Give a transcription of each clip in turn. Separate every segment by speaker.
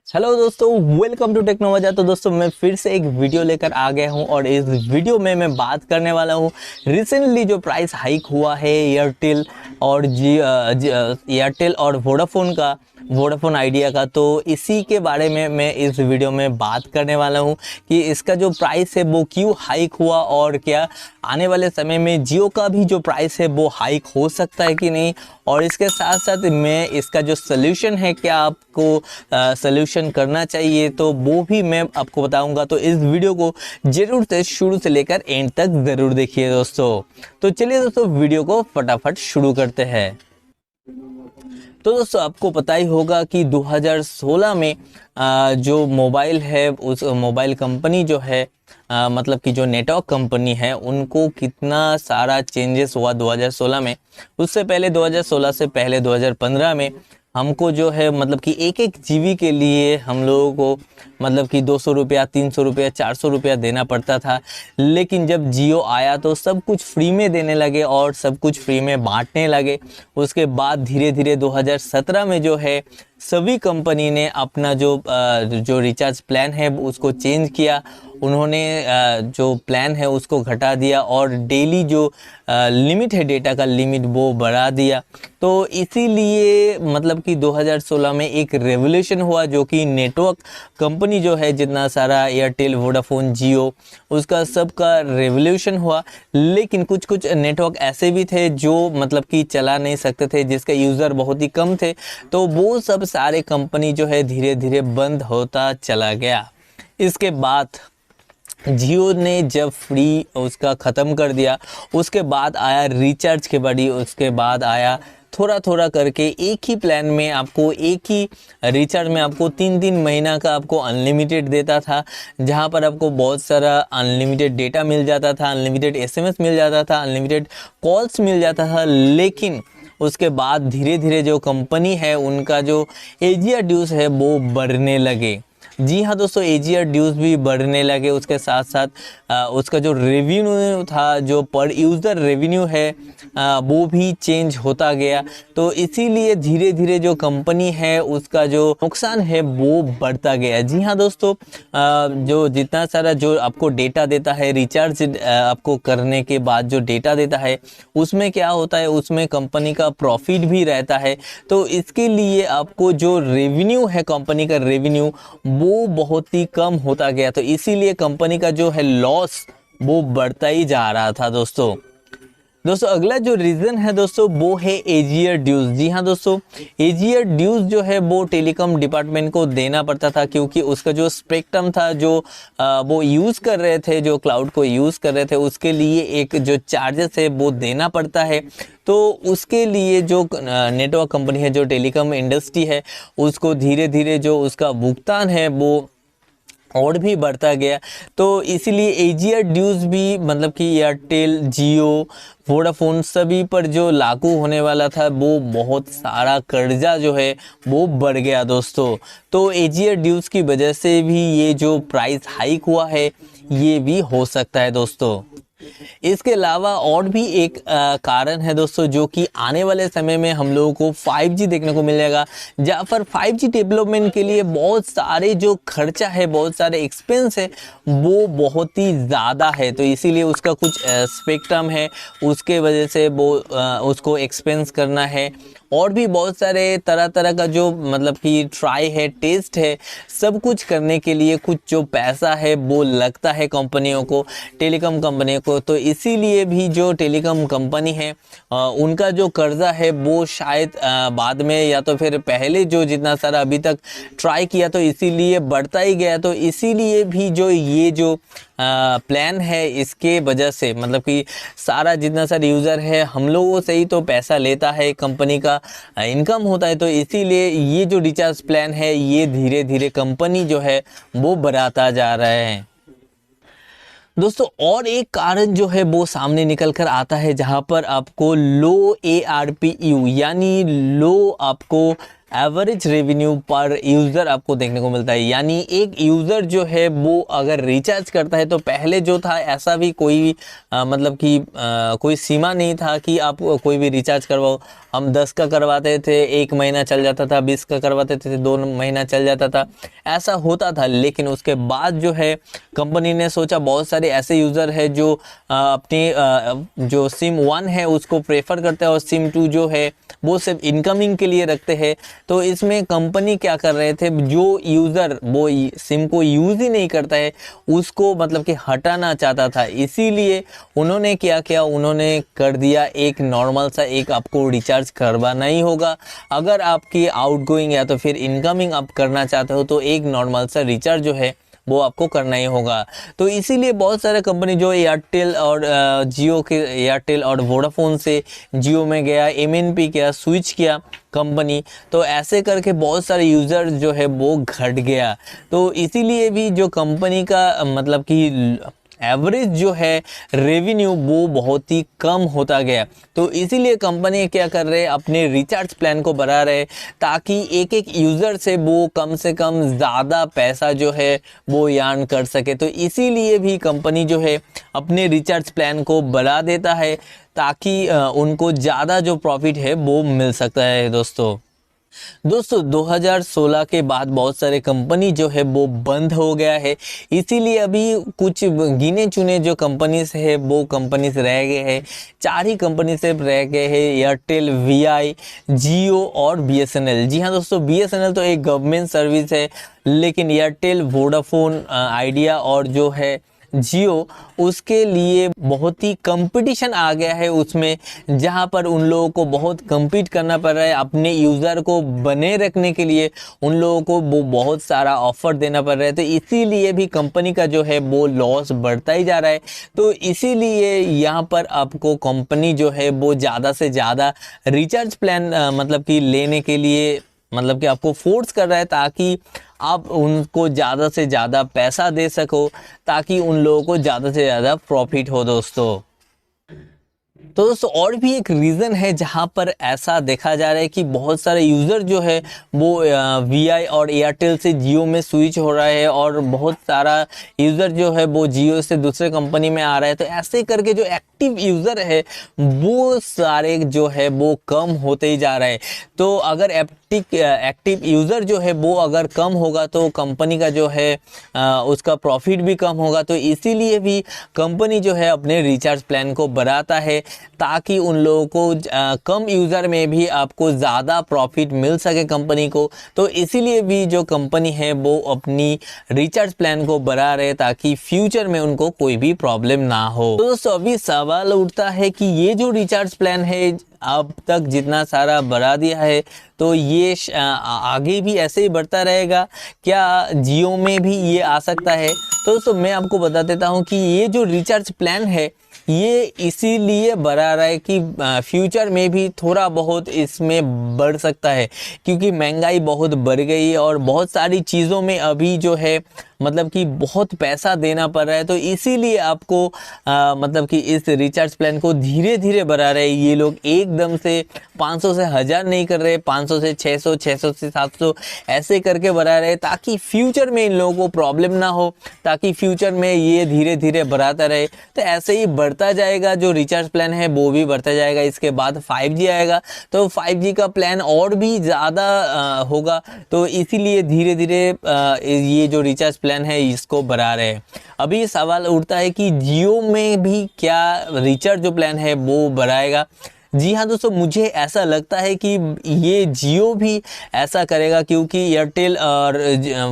Speaker 1: Hello दोस्तों, welcome to टेक्नोमजा। तो दोस्तों मैं फिर से एक वीडियो लेकर आ गया हूं और इस वीडियो में मैं बात करने वाला हूं रिसेंटली जो प्राइस हाइक हुआ है एयरटेल और एयरटेल और वोडाफोन आइडिया का। तो इसी के बारे में मैं इस वीडियो में बात करने वाला हूं कि इसका जो प्राइस है वो क्यों हाइक हुआ और क्या आने वाले समय में जियो का भी जो प्राइस है वो हाइक हो सकता है कि नहीं। और इसके साथ साथ मैं इसका जो सल्यूशन है, क्या आपको सल्यूशन करना चाहिए, तो वो भी मैं आपको बताऊंगा। तो इस वीडियो को जरूर से शुरू से लेकर एंड तक ज़रूर देखिए दोस्तों। तो चलिए दोस्तों वीडियो को फटाफट शुरू करते हैं। तो दोस्तों आपको पता ही होगा कि 2016 में जो मोबाइल है उस मोबाइल कंपनी जो है मतलब कि जो नेटवर्क कंपनी है उनको कितना सारा चेंजेस हुआ 2016 में। उससे पहले 2016 से पहले 2015 में हमको जो है मतलब कि एक जीबी के लिए हम लोगों को मतलब कि 200 रुपया, 300 रुपया, 400 रुपया देना पड़ता था। लेकिन जब जियो आया तो सब कुछ फ्री में देने लगे और सब कुछ फ्री में बांटने लगे। उसके बाद धीरे धीरे 2017 में जो है सभी कंपनी ने अपना जो रिचार्ज प्लान है उसको चेंज किया। उन्होंने जो प्लान है उसको घटा दिया और डेली जो लिमिट है डेटा का लिमिट वो बढ़ा दिया। तो इसीलिए मतलब कि 2016 में एक रेवोल्यूशन हुआ जो कि नेटवर्क कंपनी जो है जितना सारा एयरटेल, वोडाफोन, जियो, उसका सबका रेवोल्यूशन हुआ। लेकिन कुछ कुछ नेटवर्क ऐसे भी थे जो मतलब कि चला नहीं सकते थे, जिसका यूज़र बहुत ही कम थे। तो वो सब सारे कंपनी जो है धीरे धीरे बंद होता चला गया। इसके बाद जियो ने जब फ्री उसका ख़त्म कर दिया, उसके बाद आया रिचार्ज के बड़ी, उसके बाद आया थोड़ा थोड़ा करके एक ही प्लान में आपको एक ही रिचार्ज में आपको 3-3 महीना का आपको अनलिमिटेड देता था, जहां पर आपको बहुत सारा अनलिमिटेड डेटा मिल जाता था, अनलिमिटेड एसएमएस मिल जाता था, अनलिमिटेड कॉल्स मिल जाता था। लेकिन उसके बाद धीरे धीरे जो कंपनी है उनका जो एजियर ड्यूज है वो बढ़ने लगे। जी हाँ दोस्तों, एजियर ड्यूज भी बढ़ने लगे। उसके साथ साथ उसका जो रेवेन्यू था, जो पर यूज़र रेवेन्यू है वो भी चेंज होता गया। तो इसीलिए धीरे धीरे जो कंपनी है उसका जो नुकसान है वो बढ़ता गया। जी हाँ दोस्तों, जो जितना सारा जो आपको डेटा देता है रिचार्ज आपको करने के बाद जो डेटा देता है उसमें क्या होता है, उसमें कंपनी का प्रॉफिट भी रहता है। तो इसके लिए आपको जो रेवेन्यू है, कंपनी का रेवेन्यू वो बहुत ही कम होता गया। तो इसीलिए कंपनी का जो है लॉस वो बढ़ता ही जा रहा था दोस्तों। अगला जो रीज़न है दोस्तों वो है एजियर ड्यूज। जी हाँ दोस्तों, एजियर ड्यूज जो है वो टेलीकॉम डिपार्टमेंट को देना पड़ता था, क्योंकि उसका जो स्पेक्ट्रम था जो वो यूज़ कर रहे थे, जो क्लाउड को यूज़ कर रहे थे, उसके लिए एक जो चार्जेस है वो देना पड़ता है। तो उसके लिए जो नेटवर्क कंपनी है, जो टेलीकॉम इंडस्ट्री है, उसको धीरे धीरे जो उसका भुगतान है वो और भी बढ़ता गया। तो इसीलिए एजियर ड्यूज भी मतलब कि एयरटेल, जियो, वोडाफोन सभी पर जो लागू होने वाला था वो बहुत सारा कर्जा जो है वो बढ़ गया दोस्तों। तो एजियर ड्यूज की वजह से भी ये जो प्राइस हाइक हुआ है ये भी हो सकता है दोस्तों। इसके अलावा और भी एक कारण है दोस्तों, जो कि आने वाले समय में हम लोगों को 5G देखने को मिल जाएगा, जहाँ पर 5G डेवलपमेंट के लिए बहुत सारे जो खर्चा है, बहुत सारे एक्सपेंस है वो बहुत ही ज़्यादा है। तो इसीलिए उसका कुछ स्पेक्ट्रम है, उसके वजह से वो उसको एक्सपेंस करना है। और भी बहुत सारे तरह तरह का जो मतलब कि ट्राई है, टेस्ट है, सब कुछ करने के लिए कुछ जो पैसा है वो लगता है कंपनियों को, टेलीकॉम कंपनियों को। तो इसीलिए भी जो टेलीकॉम कंपनी है उनका जो कर्जा है वो शायद बाद में या तो फिर पहले जो जितना सारा अभी तक ट्राई किया तो इसीलिए बढ़ता ही गया। तो इसीलिए भी जो ये जो प्लान है इसके वजह से मतलब कि सारा जितना सारा यूज़र है हम लोगों से ही तो पैसा लेता है, कंपनी का इनकम होता है। तो इसीलिए ये जो रिचार्ज प्लान है ये धीरे धीरे कंपनी जो है वो बढ़ाता जा रहा है दोस्तों। और एक कारण जो है वो सामने निकल कर आता है, जहां पर आपको लो ARPU यानी लो आपको एवरेज रेवेन्यू पर यूज़र आपको देखने को मिलता है। यानी एक यूज़र जो है वो अगर रिचार्ज करता है तो पहले जो था ऐसा भी कोई मतलब कि कोई सीमा नहीं था कि आप कोई भी रिचार्ज करवाओ। हम 10 का करवाते थे 1 महीना चल जाता था, 20 का करवाते थे 2 महीना चल जाता था, ऐसा होता था। लेकिन उसके बाद जो है कंपनी ने सोचा बहुत सारे ऐसे यूज़र है जो अपनी जो सिम 1 है उसको प्रेफर करते हैं और सिम 2 जो है वो सिर्फ इनकमिंग के लिए रखते हैं। तो इसमें कंपनी क्या कर रहे थे, जो यूज़र वो सिम को यूज़ ही नहीं करता है उसको मतलब कि हटाना चाहता था। इसीलिए उन्होंने क्या किया, उन्होंने कर दिया एक नॉर्मल सा एक आपको रिचार्ज करवाना ही होगा। अगर आपकी आउटगोइंग या तो फिर इनकमिंग आप करना चाहते हो तो एक नॉर्मल सा रिचार्ज जो है वो आपको करना ही होगा। तो इसीलिए बहुत सारे कंपनी जो एयरटेल और जियो के, एयरटेल और वोडाफोन से जियो में गया, एमएनपी किया, स्विच किया कंपनी, तो ऐसे करके बहुत सारे यूज़र जो है वो घट गया। तो इसीलिए भी जो कंपनी का मतलब कि एवरेज जो है रेवेन्यू वो बहुत ही कम होता गया। तो इसीलिए कंपनी क्या कर रहे हैं, अपने रिचार्ज प्लान को बढ़ा रहे ताकि एक एक यूज़र से से कम ज़्यादा पैसा जो है वो अर्न कर सके। तो इसीलिए भी कंपनी जो है अपने रिचार्ज प्लान को बढ़ा देता है ताकि उनको ज़्यादा जो प्रॉफिट है वो मिल सकता है। दोस्तों 2016 के बाद बहुत सारे कंपनी जो है वो बंद हो गया है। इसीलिए अभी कुछ गिने चुने जो कंपनीज है वो कंपनीज रह गए हैं। 4 ही कंपनी से रह गए हैं, एयरटेल, वीआई, जियो और बीएसएनएल। जी हाँ दोस्तों, बीएसएनएल तो एक गवर्नमेंट सर्विस है, लेकिन एयरटेल, वोडाफोन आइडिया और जो है जियो, उसके लिए बहुत ही कंपटीशन आ गया है उसमें, जहां पर उन लोगों को बहुत compete करना पड़ रहा है। अपने यूज़र को बने रखने के लिए उन लोगों को वो बहुत सारा ऑफर देना पड़ रहा है। तो इसीलिए भी कंपनी का जो है वो लॉस बढ़ता ही जा रहा है। तो इसीलिए यहाँ पर आपको कंपनी जो है वो ज़्यादा से ज़्यादा रिचार्ज प्लान मतलब कि लेने के लिए मतलब कि आपको फोर्स कर रहा है ताकि आप उनको ज़्यादा से ज़्यादा पैसा दे सको, ताकि उन लोगों को ज़्यादा से ज़्यादा प्रॉफिट हो दोस्तों। तो दोस्तों और भी एक रीज़न है जहां पर ऐसा देखा जा रहा है कि बहुत सारे यूज़र जो है वो वीआई और एयरटेल से जियो में स्विच हो रहा है और बहुत सारा यूज़र जो है वो जियो से दूसरे कंपनी में आ रहा है। तो ऐसे करके जो एक्टिव यूज़र है वो सारे जो है वो कम होते ही जा रहा है। तो अगर एक्टिव यूज़र जो है वो अगर कम होगा तो कंपनी का जो है उसका प्रॉफिट भी कम होगा। तो इसीलिए भी कंपनी जो है अपने रिचार्ज प्लान को बढ़ाता है ताकि उन लोगों को कम यूज़र में भी आपको ज़्यादा प्रॉफिट मिल सके कंपनी को। तो इसीलिए भी जो कंपनी है वो अपनी रिचार्ज प्लान को बढ़ा रहे ताकि फ्यूचर में उनको कोई भी प्रॉब्लम ना हो। तो दोस्तों अभी सवाल उठता है कि ये जो रिचार्ज प्लान है अब तक जितना सारा बढ़ा दिया है तो ये आगे भी ऐसे ही बढ़ता रहेगा क्या, जियो में भी ये आ सकता है? तो दोस्तों मैं आपको बता देता हूँ कि ये जो रिचार्ज प्लान है ये इसीलिए बढ़ा रहा है कि फ्यूचर में भी थोड़ा बहुत इसमें बढ़ सकता है, क्योंकि महंगाई बहुत बढ़ गई है और बहुत सारी चीज़ों में अभी जो है मतलब कि बहुत पैसा देना पड़ रहा है। तो इसीलिए आपको मतलब कि इस रिचार्ज प्लान को धीरे धीरे बढ़ा रहे हैं ये लोग। एकदम से 500 से 1000 नहीं कर रहे, 500 से 600, 600 से 700 ऐसे करके बढ़ा रहे हैं ताकि फ्यूचर में इन लोगों को प्रॉब्लम ना हो, ताकि फ्यूचर में ये धीरे धीरे बढ़ाता रहे। तो ऐसे ही बढ़ता जाएगा, जो रिचार्ज प्लान है वो भी बढ़ता जाएगा। इसके बाद 5G आएगा तो 5G का प्लान और भी ज़्यादा होगा। तो इसीलिए धीरे धीरे ये जो रिचार्ज प्लान है इसको बढ़ा रहे हैं। अभी सवाल उठता है कि जियो में भी क्या रिचार्ज जो प्लान है वो बढ़ाएगा? जी हाँ दोस्तों, मुझे ऐसा लगता है कि ये जियो भी ऐसा करेगा, क्योंकि एयरटेल और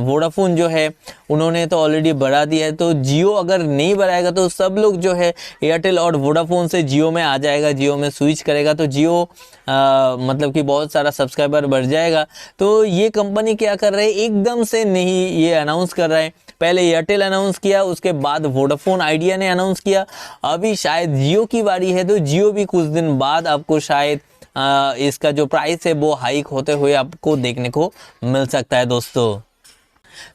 Speaker 1: वोडाफोन जो है उन्होंने तो ऑलरेडी बढ़ा दिया है। तो जियो अगर नहीं बढ़ाएगा तो सब लोग जो है एयरटेल और वोडाफोन से जियो में आ जाएगा, जियो में स्विच करेगा। तो जियो मतलब कि बहुत सारा सब्सक्राइबर बढ़ जाएगा। तो ये कंपनी क्या कर रहे हैं, एकदम से नहीं ये अनाउंस कर रहा है। पहले एयरटेल अनाउंस किया, उसके बाद वोडाफोन आइडिया ने अनाउंस किया, अभी शायद जियो की बारी है। तो जियो भी कुछ दिन बाद आपको शायद इसका जो प्राइस है वो हाइक होते हुए आपको देखने को मिल सकता है दोस्तों।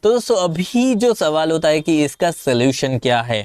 Speaker 1: तो दोस्तों अभी जो सवाल होता है कि इसका सलूशन क्या है,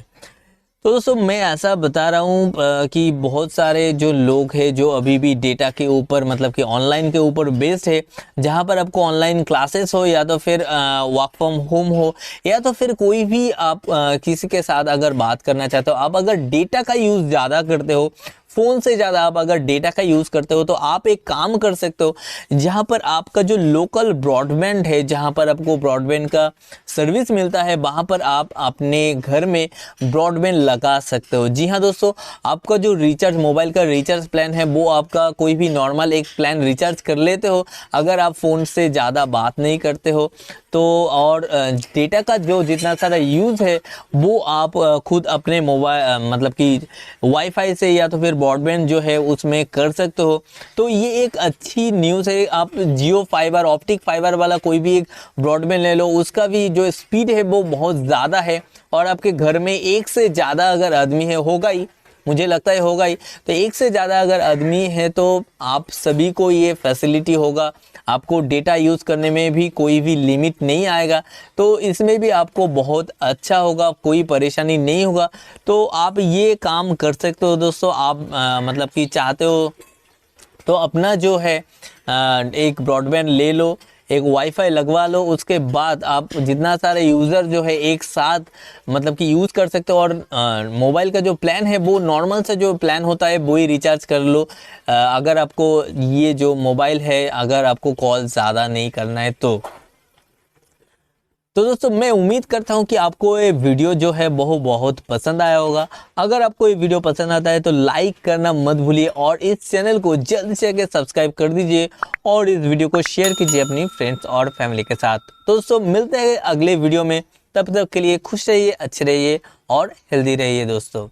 Speaker 1: तो दोस्तों मैं ऐसा बता रहा हूँ कि बहुत सारे जो लोग हैं जो अभी भी डेटा के ऊपर मतलब कि ऑनलाइन के ऊपर बेस्ड है, जहाँ पर आपको ऑनलाइन क्लासेस हो या तो फिर वर्क फ्रॉम होम हो या तो फिर कोई भी आप किसी के साथ अगर बात करना चाहते हो, आप अगर डेटा का यूज़ ज़्यादा करते हो, फ़ोन से ज़्यादा आप अगर डेटा का यूज़ करते हो, तो आप एक काम कर सकते हो, जहाँ पर आपका जो लोकल ब्रॉडबैंड है, जहाँ पर आपको ब्रॉडबैंड का सर्विस मिलता है, वहाँ पर आप अपने घर में ब्रॉडबैंड लगा सकते हो। जी हाँ दोस्तों, आपका जो रिचार्ज मोबाइल का रिचार्ज प्लान है वो आपका कोई भी नॉर्मल एक प्लान रिचार्ज कर लेते हो अगर आप फ़ोन से ज़्यादा बात नहीं करते हो तो, और डेटा का जो जितना सारा यूज़ है वो आप खुद अपने मोबाइल मतलब कि वाईफाई से या तो फिर ब्रॉडबैंड जो है उसमें कर सकते हो। तो ये एक अच्छी न्यूज़ है। आप जियो फाइबर ऑप्टिक फाइबर वाला कोई भी एक ब्रॉडबैंड ले लो, उसका भी जो स्पीड है वो बहुत ज़्यादा है, और आपके घर में एक से ज़्यादा अगर आदमी है, होगा ही, मुझे लगता है होगा ही, तो एक से ज़्यादा अगर आदमी है तो आप सभी को ये फैसिलिटी होगा, आपको डेटा यूज़ करने में भी कोई भी लिमिट नहीं आएगा, तो इसमें भी आपको बहुत अच्छा होगा, कोई परेशानी नहीं होगा। तो आप ये काम कर सकते हो दोस्तों। आप मतलब कि चाहते हो तो अपना जो है एक ब्रॉडबैंड ले लो, एक वाईफाई लगवा लो, उसके बाद आप जितना सारे यूज़र जो है एक साथ मतलब कि यूज़ कर सकते हो, और मोबाइल का जो प्लान है वो नॉर्मल से जो प्लान होता है वो ही रिचार्ज कर लो। अगर आपको ये जो मोबाइल है, अगर आपको कॉल ज़्यादा नहीं करना है तो दोस्तों मैं उम्मीद करता हूं कि आपको ये वीडियो जो है वो बहुत पसंद आया होगा। अगर आपको ये वीडियो पसंद आता है तो लाइक करना मत भूलिए, और इस चैनल को जल्द से जल्द सब्सक्राइब कर दीजिए, और इस वीडियो को शेयर कीजिए अपनी फ्रेंड्स और फैमिली के साथ। तो दोस्तों मिलते हैं अगले वीडियो में, तब तक के लिए खुश रहिए, अच्छे रहिए और हेल्दी रहिए दोस्तों।